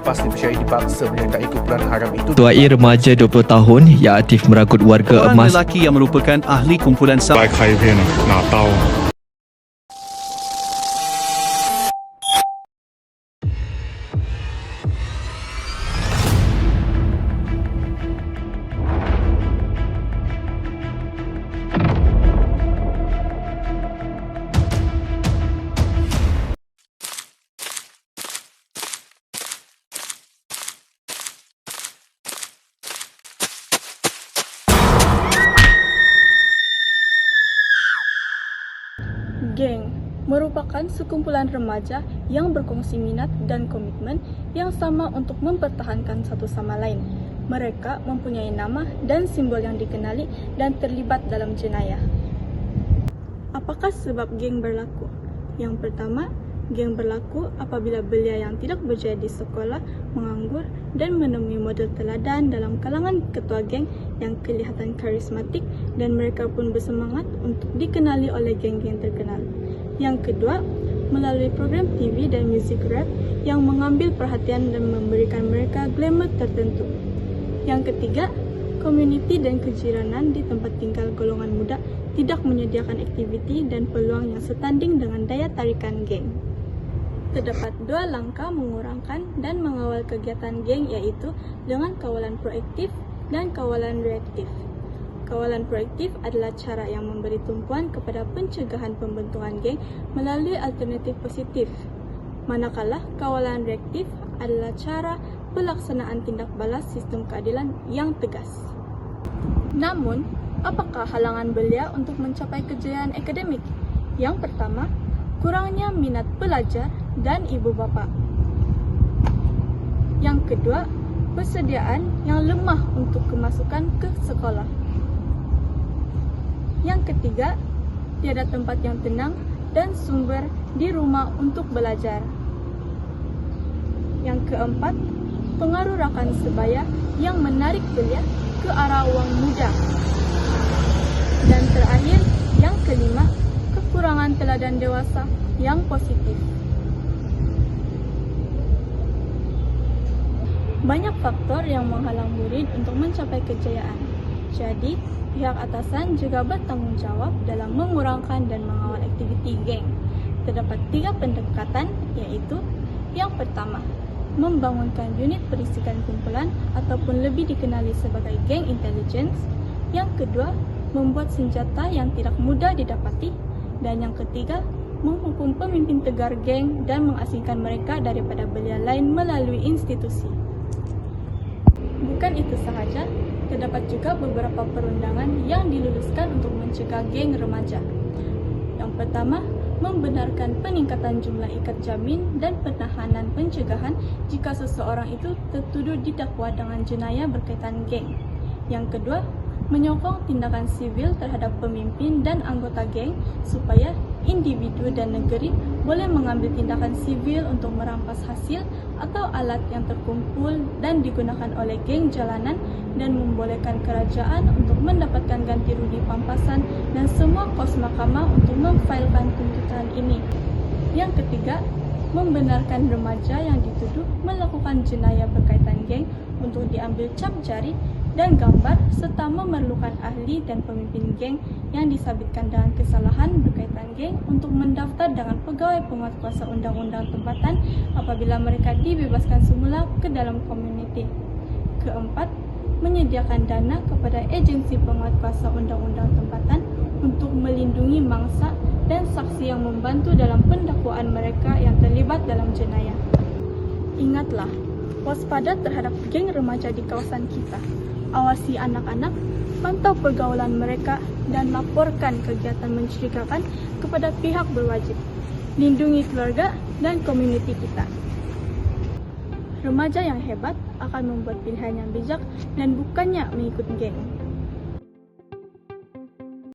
selepas dipercayai dipaksa menyertai kumpulan haram itu. Tuai remaja 20 tahun yang aktif meragut warga Seorang emas lelaki yang merupakan ahli kumpulan 来开一片拿刀。 Geng merupakan sekumpulan remaja yang berkongsi minat dan komitmen yang sama untuk mempertahankan satu sama lain. Mereka mempunyai nama dan simbol yang dikenali dan terlibat dalam jenayah. Apakah sebab geng berlaku? Yang pertama, geng berlaku apabila belia yang tidak berjaya di sekolah menganggur dan menemui model teladan dalam kalangan ketua geng yang kelihatan karismatik dan mereka pun bersemangat untuk dikenali oleh geng-geng terkenal. Yang kedua, melalui program TV dan muzik rap yang mengambil perhatian dan memberikan mereka glamour tertentu. Yang ketiga, komuniti dan kejiranan di tempat tinggal golongan muda tidak menyediakan aktiviti dan peluang yang setanding dengan daya tarikan geng. Terdapat dua langkah mengurangkan dan mengawal kegiatan geng, yaitu dengan kawalan proaktif dan kawalan reaktif. Kawalan proaktif adalah cara yang memberi tumpuan kepada pencegahan pembentukan geng melalui alternatif positif. Manakala kawalan reaktif adalah cara pelaksanaan tindak balas sistem keadilan yang tegas. Namun, apakah halangan belia untuk mencapai kejayaan akademik? Yang pertama, kurangnya minat pelajar dan ibu bapa. Yang kedua, persediaan yang lemah untuk kemasukan ke sekolah. Yang ketiga, tiada tempat yang tenang dan sumber di rumah untuk belajar. Yang keempat, pengaruh rakan sebaya yang menarik belia ke arah wang muda. Dan terakhir, yang kelima, kekurangan teladan dewasa yang positif. Banyak faktor yang menghalang murid untuk mencapai kejayaan. Jadi, pihak atasan juga bertanggung jawab dalam mengurangkan dan mengawal aktiviti geng. Terdapat 3 pendekatan, yaitu yang pertama, membangunkan unit perisikan kumpulan ataupun lebih dikenali sebagai geng intelligence. Yang kedua, membuat senjata yang tidak mudah didapati. Dan yang ketiga, menghukum pemimpin tegar geng dan mengasingkan mereka daripada belia lain melalui institusi. Bukan itu sahaja, terdapat juga beberapa perundangan yang diluluskan untuk mencegah geng remaja. Yang pertama, membenarkan peningkatan jumlah ikat jamin dan penahanan pencegahan jika seseorang itu tertuduh didakwa dengan jenayah berkaitan geng. Yang kedua, menyokong tindakan sivil terhadap pemimpin dan anggota geng supaya individu dan negeri boleh mengambil tindakan sivil untuk merampas hasil atau alat yang terkumpul dan digunakan oleh geng jalanan dan membolehkan kerajaan untuk mendapatkan ganti rugi pampasan dan semua kos mahkamah untuk memfailkan tuntutan ini. Yang ketiga, membenarkan remaja yang dituduh melakukan jenayah berkaitan geng untuk diambil cap jari dan gambar serta memerlukan ahli dan pemimpin geng yang disabitkan dengan kesalahan berkaitan geng untuk mendaftar dengan pegawai penguatkuasa undang-undang tempatan apabila mereka dibebaskan semula ke dalam komuniti. Keempat, menyediakan dana kepada agensi penguatkuasa undang-undang tempatan untuk melindungi mangsa dan saksi yang membantu dalam pendakwaan mereka yang terlibat dalam jenayah. Ingatlah, waspada terhadap geng remaja di kawasan kita. Awasi anak-anak, pantau pergaulan mereka dan laporkan kegiatan mencurigakan kepada pihak berwajib. Lindungi keluarga dan komuniti kita. Remaja yang hebat akan membuat pilihan yang bijak dan bukannya mengikut geng.